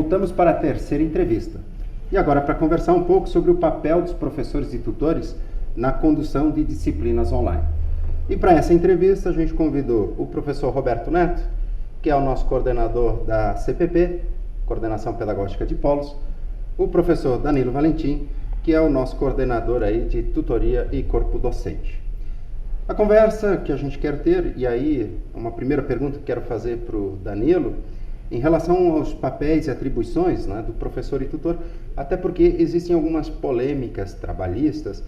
voltamos para a terceira entrevista. E agora para conversar um pouco sobre o papel dos professores e tutores na condução de disciplinas online. E para essa entrevista a gente convidou o professor Roberto Neto, que é o nosso coordenador da CPP, Coordenação Pedagógica de Polos, o professor Danilo Valentim, que é o nosso coordenador aí de tutoria e corpo docente. A conversa que a gente quer ter, e aí uma primeira pergunta que quero fazer para o Danilo, em relação aos papéis e atribuições, né, do professor e tutor, até porque existem algumas polêmicas trabalhistas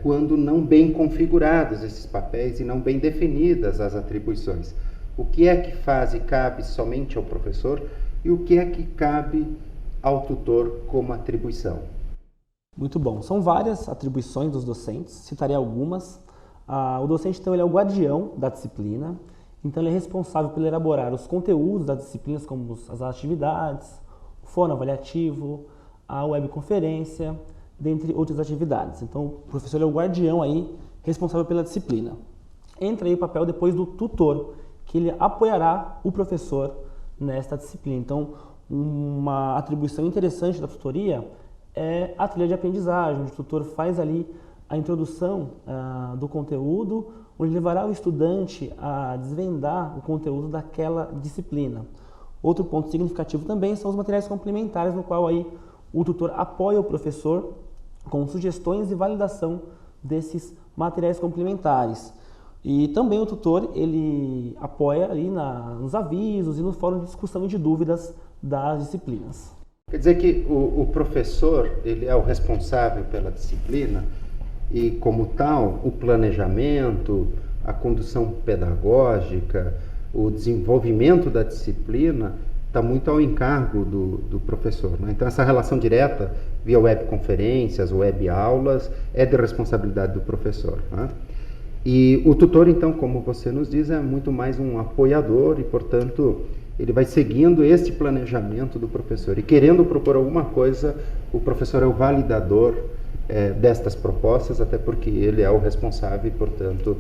quando não bem configurados esses papéis e não bem definidas as atribuições. O que é que faz e cabe somente ao professor e o que é que cabe ao tutor como atribuição? Muito bom. São várias atribuições dos docentes, citarei algumas. O docente, então, ele é o guardião da disciplina, então ele é responsável por elaborar os conteúdos das disciplinas, como as atividades, o fórum avaliativo, a webconferência, dentre outras atividades. Então, o professor é o guardião aí, responsável pela disciplina. Entra aí o papel depois do tutor, que ele apoiará o professor nesta disciplina. Então, uma atribuição interessante da tutoria é a trilha de aprendizagem, onde o tutor faz ali a introdução do conteúdo, onde levará o estudante a desvendar o conteúdo daquela disciplina. Outro ponto significativo também são os materiais complementares, no qual aí o tutor apoia o professor com sugestões e validação desses materiais complementares. E também o tutor, ele apoia ali nos avisos e no fórum de discussão e de dúvidas das disciplinas. Quer dizer que o professor, ele é o responsável pela disciplina e, como tal, o planejamento, a condução pedagógica, o desenvolvimento da disciplina está muito ao encargo do professor, né? Então, essa relação direta via webconferências, web aulas, é de responsabilidade do professor, né? E o tutor, então, como você nos diz, é muito mais um apoiador e, portanto, ele vai seguindo este planejamento do professor. E querendo propor alguma coisa, o professor é o validador destas propostas, até porque ele é o responsável e, portanto,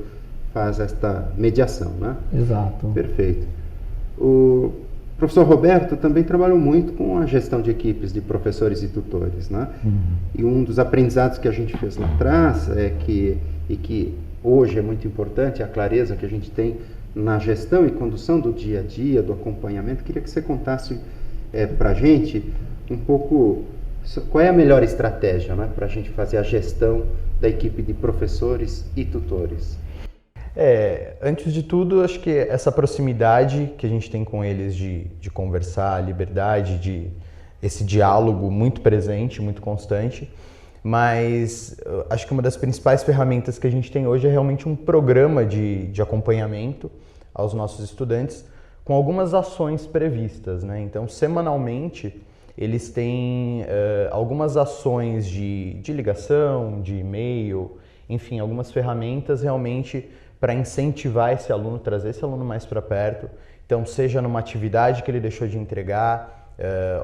faz esta mediação, né? Exato. Perfeito. O professor Roberto também trabalhou muito com a gestão de equipes de professores e tutores, né? E um dos aprendizados que a gente fez lá atrás que hoje é muito importante, a clareza que a gente tem na gestão e condução do dia a dia, do acompanhamento. Queria que você contasse para a gente um pouco qual é a melhor estratégia, né, para a gente fazer a gestão da equipe de professores e tutores. Antes de tudo, acho que essa proximidade que a gente tem com eles de conversar, a liberdade, esse diálogo muito presente, muito constante, mas acho que uma das principais ferramentas que a gente tem hoje é realmente um programa de acompanhamento aos nossos estudantes com algumas ações previstas, né? Então, semanalmente, eles têm algumas ações de ligação, de e-mail, enfim, algumas ferramentas realmente para incentivar esse aluno, trazer esse aluno mais para perto. Então, seja numa atividade que ele deixou de entregar,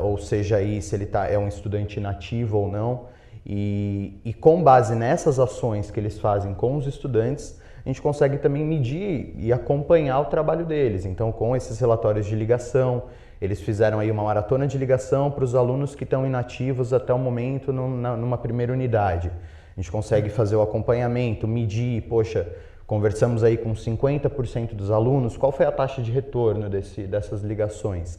ou seja aí se ele é um estudante inativo ou não. E com base nessas ações que eles fazem com os estudantes, a gente consegue também medir e acompanhar o trabalho deles. Então, com esses relatórios de ligação, eles fizeram aí uma maratona de ligação para os alunos que estão inativos até o momento numa primeira unidade. A gente consegue fazer o acompanhamento, medir, poxa, conversamos aí com 50% dos alunos, qual foi a taxa de retorno dessas ligações?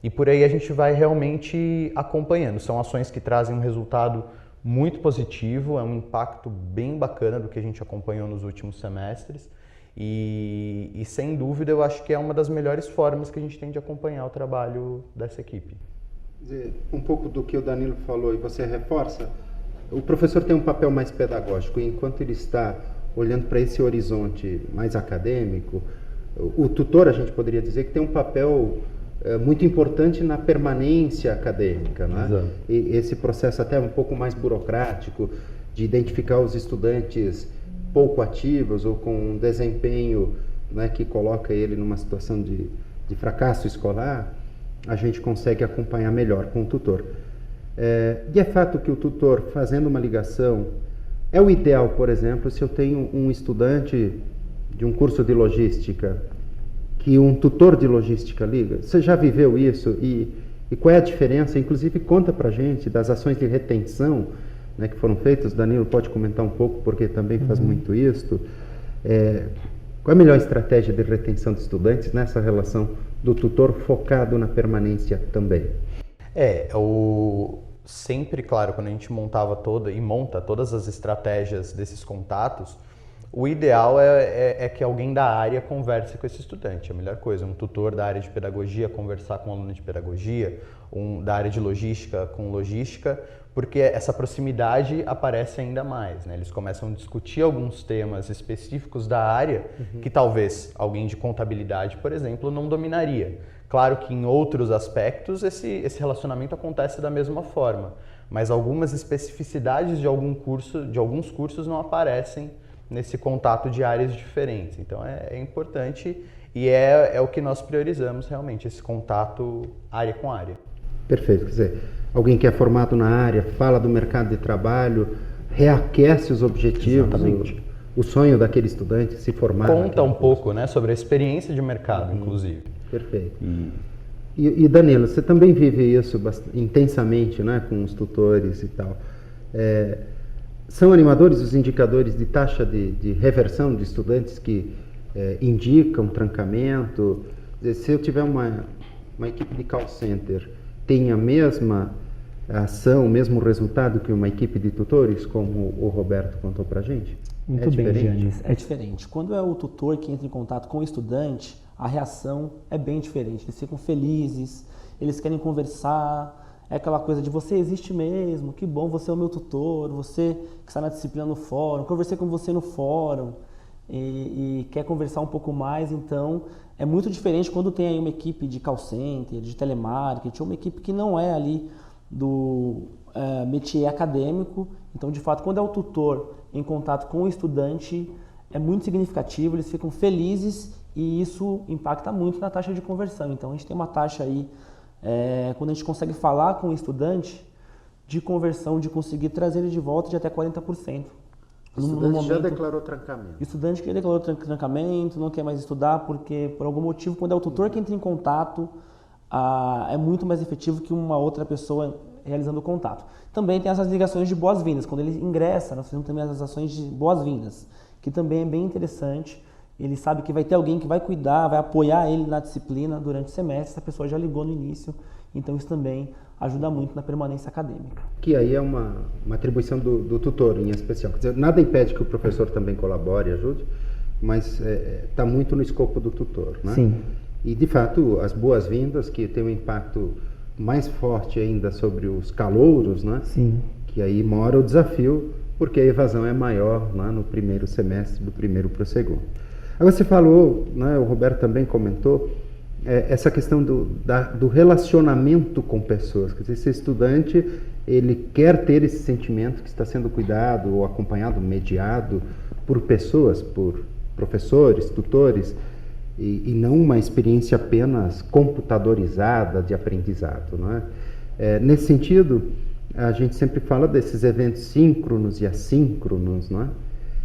E por aí a gente vai realmente acompanhando. São ações que trazem um resultado muito positivo, é um impacto bem bacana do que a gente acompanhou nos últimos semestres e sem dúvida eu acho que é uma das melhores formas que a gente tem de acompanhar o trabalho dessa equipe. Um pouco do que o Danilo falou e você reforça, o professor tem um papel mais pedagógico e enquanto ele está olhando para esse horizonte mais acadêmico, o tutor, a gente poderia dizer que tem um papel muito importante na permanência acadêmica, né? Exato. E esse processo até um pouco mais burocrático de identificar os estudantes pouco ativos ou com um desempenho, né, que coloca ele numa situação de fracasso escolar, a gente consegue acompanhar melhor com o tutor. E é fato que o tutor, fazendo uma ligação, é o ideal, por exemplo, se eu tenho um estudante de um curso de logística que um tutor de logística liga. Você já viveu isso? E qual é a diferença? Inclusive, conta pra gente das ações de retenção, né, que foram feitas. Danilo pode comentar um pouco, porque também faz muito isso. Qual é a melhor estratégia de retenção de estudantes nessa relação do tutor focado na permanência também? Sempre, claro, quando a gente montava monta todas as estratégias desses contatos, o ideal é que alguém da área converse com esse estudante, é a melhor coisa. Um tutor da área de pedagogia conversar com um aluno de pedagogia, da área de logística com logística, porque essa proximidade aparece ainda mais, né? Eles começam a discutir alguns temas específicos da área que talvez alguém de contabilidade, por exemplo, não dominaria. Claro que em outros aspectos esse relacionamento acontece da mesma forma, mas algumas especificidades de alguns cursos não aparecem nesse contato de áreas diferentes. Então é importante e é o que nós priorizamos realmente, esse contato área com área. Perfeito, quer dizer, alguém que é formado na área, fala do mercado de trabalho, reaquece os objetivos, o sonho daquele estudante se formar. Conta um pouco, né, sobre a experiência de mercado, inclusive. Perfeito. E Danilo, você também vive isso intensamente, né, com os tutores e tal. São animadores os indicadores de taxa de reversão de estudantes que indicam trancamento? Se eu tiver uma equipe de call center, tem a mesma ação, o mesmo resultado que uma equipe de tutores, como o Roberto contou pra gente? Muito bem, Giannis. É diferente. Quando é o tutor que entra em contato com o estudante, a reação é bem diferente. Eles ficam felizes, eles querem conversar, é aquela coisa de você existe mesmo, que bom, você é o meu tutor, você que está na disciplina no fórum, conversei com você no fórum e quer conversar um pouco mais, então é muito diferente quando tem aí uma equipe de call center, de telemarketing, uma equipe que não é ali do métier acadêmico. Então, de fato, quando é o tutor em contato com o estudante, é muito significativo, eles ficam felizes e isso impacta muito na taxa de conversão. Então, a gente tem uma taxa aí, quando a gente consegue falar com o estudante, de conversão, de conseguir trazer ele de volta de até 40%. O estudante já declarou trancamento. Estudante que declarou trancamento, não quer mais estudar, porque por algum motivo, quando é o tutor que entra em contato, é muito mais efetivo que uma outra pessoa realizando o contato. Também tem essas ligações de boas-vindas. Quando ele ingressa, nós fazemos também as ações de boas-vindas, que também é bem interessante. Ele sabe que vai ter alguém que vai cuidar, vai apoiar ele na disciplina durante o semestre. Essa pessoa já ligou no início, então isso também ajuda muito na permanência acadêmica. Que aí é uma atribuição do tutor em especial. Quer dizer, nada impede que o professor também colabore e ajude, mas está muito no escopo do tutor, né? Sim. E, de fato, as boas-vindas, que tem um impacto mais forte ainda sobre os calouros, né? Sim. Que aí mora o desafio, porque a evasão é maior, né, no primeiro semestre, do primeiro para o segundo. Agora, você falou, né, o Roberto também comentou, essa questão do relacionamento com pessoas. Quer dizer, esse estudante, ele quer ter esse sentimento que está sendo cuidado ou acompanhado, mediado por pessoas, por professores, tutores, e não uma experiência apenas computadorizada de aprendizado, não é? Nesse sentido, a gente sempre fala desses eventos síncronos e assíncronos, não é?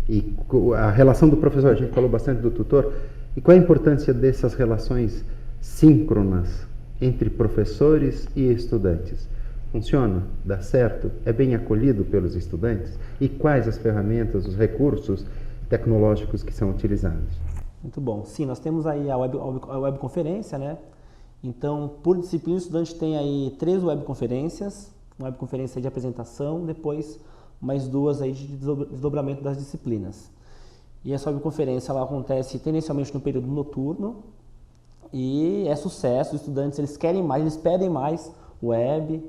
E a relação do professor, a gente falou bastante do tutor, e qual é a importância dessas relações síncronas entre professores e estudantes? Funciona? Dá certo? É bem acolhido pelos estudantes? E quais as ferramentas, os recursos tecnológicos que são utilizados? Muito bom. Sim, nós temos aí a webconferência, né? Então, por disciplina, o estudante tem aí 3 webconferências, uma webconferência de apresentação, depois mais 2 aí de desdobramento das disciplinas. E essa webconferência ela acontece tendencialmente no período noturno e é sucesso. Os estudantes eles querem mais, eles pedem mais web.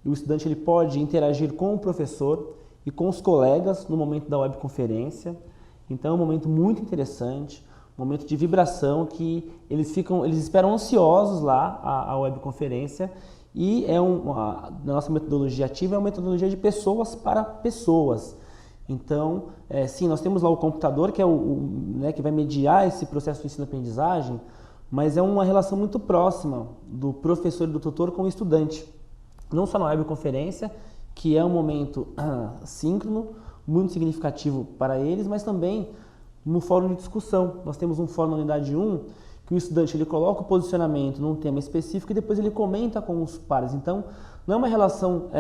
E o estudante ele pode interagir com o professor e com os colegas no momento da webconferência. Então é um momento muito interessante, um momento de vibração que eles esperam ansiosos lá a webconferência. E na nossa metodologia ativa é uma metodologia de pessoas para pessoas. Então, sim, nós temos lá o computador, que é né, que vai mediar esse processo de ensino-aprendizagem, mas é uma relação muito próxima do professor e do tutor com o estudante. Não só na webconferência, que é um momento síncrono, muito significativo para eles, mas também no fórum de discussão. Nós temos um fórum na unidade 1, que o estudante ele coloca o posicionamento num tema específico e depois ele comenta com os pares. Então, não é uma relação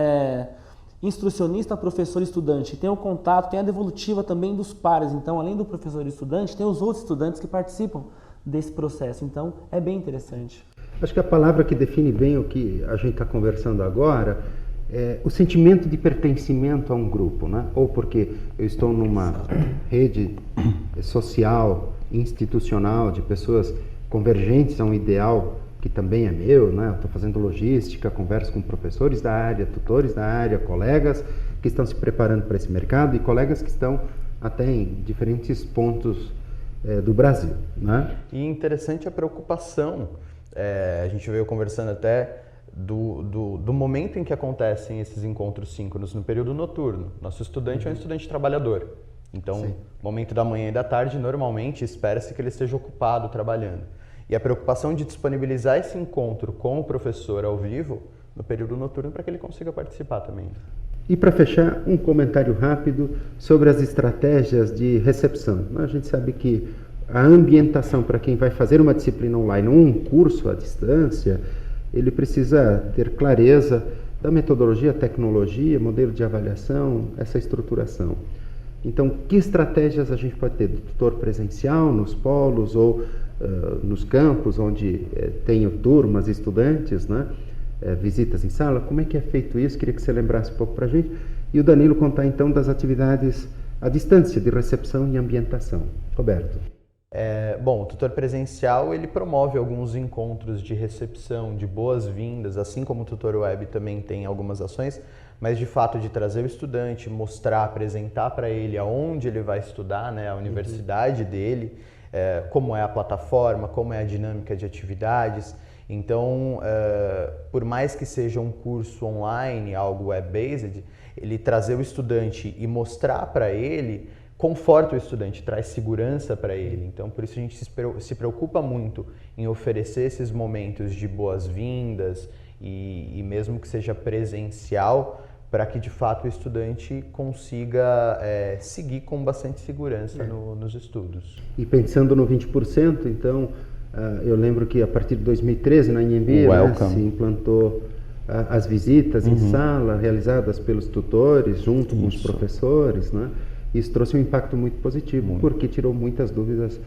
instrucionista, professor e estudante. Tem o contato, tem a devolutiva também dos pares. Então, além do professor e estudante, tem os outros estudantes que participam desse processo. Então, é bem interessante. Acho que a palavra que define bem o que a gente está conversando agora é o sentimento de pertencimento a um grupo, né? Ou porque eu estou numa rede social, institucional, de pessoas convergentes a um ideal que também é meu, né? Eu estou fazendo logística, converso com professores da área, tutores da área, colegas que estão se preparando para esse mercado e colegas que estão até em diferentes pontos do Brasil, né? E interessante a preocupação, a gente veio conversando até do momento em que acontecem esses encontros síncronos no período noturno. Nosso estudante é um estudante trabalhador, então, no momento da manhã e da tarde, normalmente espera-se que ele esteja ocupado trabalhando. E a preocupação de disponibilizar esse encontro com o professor ao vivo no período noturno para que ele consiga participar também. E para fechar, um comentário rápido sobre as estratégias de recepção. A gente sabe que a ambientação para quem vai fazer uma disciplina online ou um curso à distância, ele precisa ter clareza da metodologia, tecnologia, modelo de avaliação, essa estruturação. Então, que estratégias a gente pode ter do tutor presencial, nos polos ou nos campos onde tenho turmas, estudantes, né? Visitas em sala? Como é que é feito isso? Queria que você lembrasse um pouco para a gente. E o Danilo contar então das atividades à distância, de recepção e ambientação. Roberto. Bom, o tutor presencial ele promove alguns encontros de recepção, de boas-vindas, assim como o tutor web também tem algumas ações, mas de fato de trazer o estudante, mostrar, apresentar para ele aonde ele vai estudar, né, a universidade dele, como é a plataforma, como é a dinâmica de atividades. Então, por mais que seja um curso online, algo web-based, ele trazer o estudante e mostrar para ele conforta o estudante, traz segurança para ele. Então, por isso a gente se preocupa muito em oferecer esses momentos de boas-vindas e mesmo que seja presencial, para que de fato o estudante consiga seguir com bastante segurança nos estudos. E pensando no 20%, então, eu lembro que a partir de 2013 na Anhembi, né, se implantou as visitas em sala realizadas pelos tutores junto com os professores, né? Isso trouxe um impacto muito positivo, porque tirou muitas dúvidas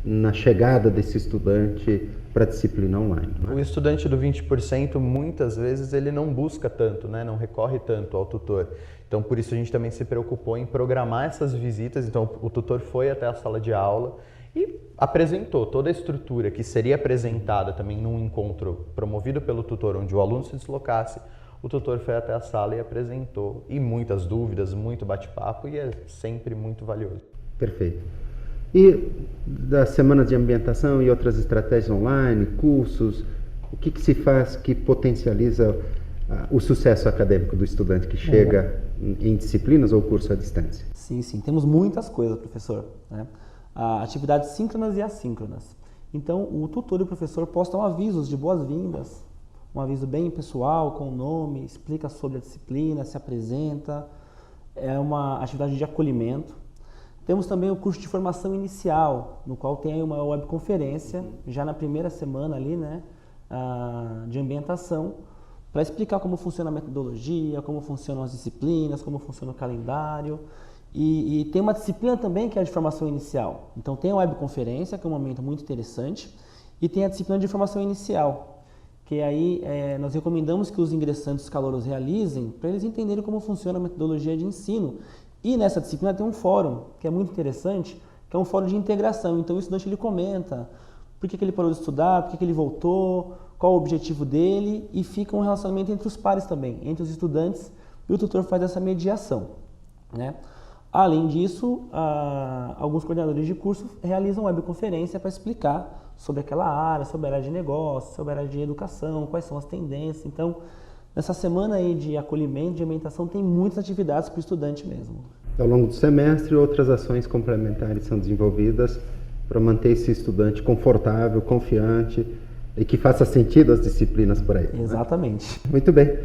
na chegada desse estudante para a disciplina online. Né? O estudante do 20%, muitas vezes, ele não busca tanto, né? Não recorre tanto ao tutor. Então, por isso a gente também se preocupou em programar essas visitas. Então, o tutor foi até a sala de aula e apresentou toda a estrutura que seria apresentada também num encontro promovido pelo tutor, onde o aluno se deslocasse. O tutor foi até a sala e apresentou, e muitas dúvidas, muito bate-papo, e é sempre muito valioso. Perfeito. E das semanas de ambientação e outras estratégias online, cursos, o que se faz que potencializa o sucesso acadêmico do estudante que chega em disciplinas ou curso à distância? Sim, temos muitas coisas, professor, né? Atividades síncronas e assíncronas. Então, o tutor e o professor postam avisos de boas-vindas, um aviso bem pessoal, com o nome, explica sobre a disciplina, se apresenta, é uma atividade de acolhimento. Temos também o curso de formação inicial, no qual tem uma webconferência, já na primeira semana ali, né, de ambientação, para explicar como funciona a metodologia, como funcionam as disciplinas, como funciona o calendário. E tem uma disciplina também que é a de formação inicial. Então tem a webconferência, que é um momento muito interessante, e tem a disciplina de formação inicial, que aí nós recomendamos que os ingressantes, os calouros, realizem para eles entenderem como funciona a metodologia de ensino. E nessa disciplina tem um fórum, que é muito interessante, que é um fórum de integração. Então o estudante ele comenta por que ele parou de estudar, por que ele voltou, qual o objetivo dele, e fica um relacionamento entre os pares também, entre os estudantes, e o tutor faz essa mediação, né? Além disso, alguns coordenadores de curso realizam webconferência para explicar sobre aquela área, sobre a área de negócio, sobre a área de educação, quais são as tendências. Então, nessa semana aí de acolhimento, de ambientação, tem muitas atividades para o estudante mesmo. Ao longo do semestre, outras ações complementares são desenvolvidas para manter esse estudante confortável, confiante e que faça sentido as disciplinas para ele. Exatamente. Né? Muito bem.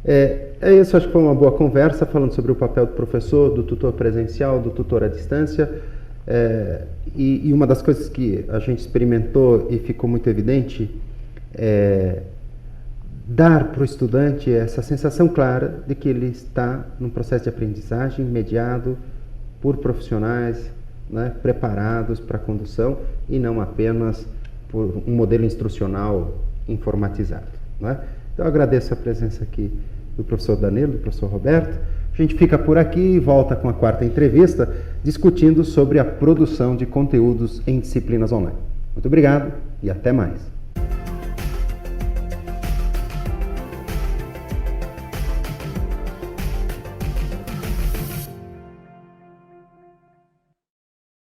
É isso, acho que foi uma boa conversa falando sobre o papel do professor, do tutor presencial, do tutor à distância. E uma das coisas que a gente experimentou e ficou muito evidente é dar para o estudante essa sensação clara de que ele está num processo de aprendizagem mediado por profissionais, né, preparados para a condução e não apenas por um modelo instrucional informatizado. Né? Então, eu agradeço a presença aqui do professor Danilo, do professor Roberto. A gente fica por aqui e volta com a quarta entrevista, discutindo sobre a produção de conteúdos em disciplinas online. Muito obrigado e até mais.